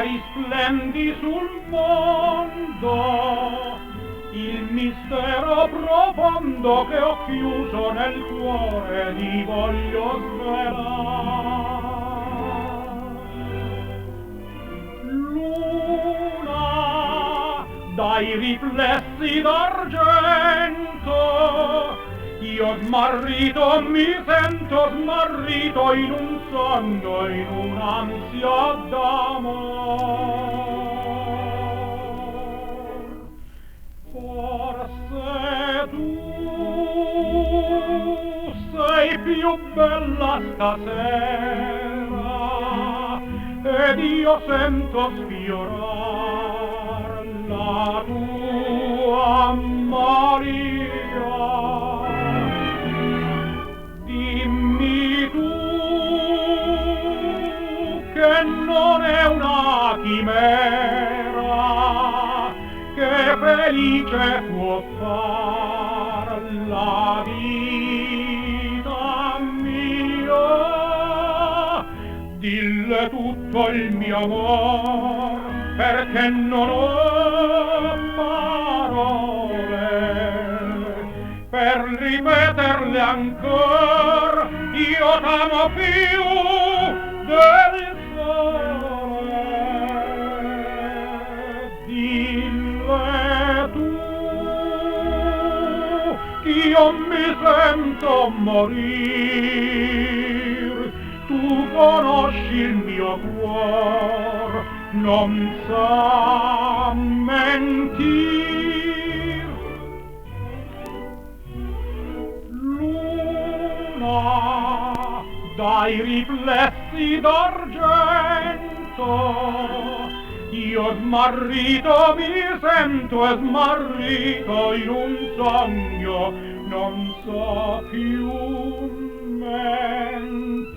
risplendi sul mondo il mistero profondo che ho chiuso nel cuore, ti voglio svelare. Luna, dai riflessi d'argento, io smarrito mi sento smarrito in un sogno, in un'ansia d'amor. Forse tu sei più bella stasera ed io sento sfiorar la tua Maria. Dimmi tu che non è una chimera, che felice può far la vita mia. Dille tutto il mio amor, perché non ho parole per ripeterle ancor. Io t'amo più del sole. Dille tu ch'io mi sento morir. Tu conosci il mio cuor, non sa mentir. Luna, dai riflessi d'argento, io smarrito mi sento e smarrito in un sogno, non so più mentir.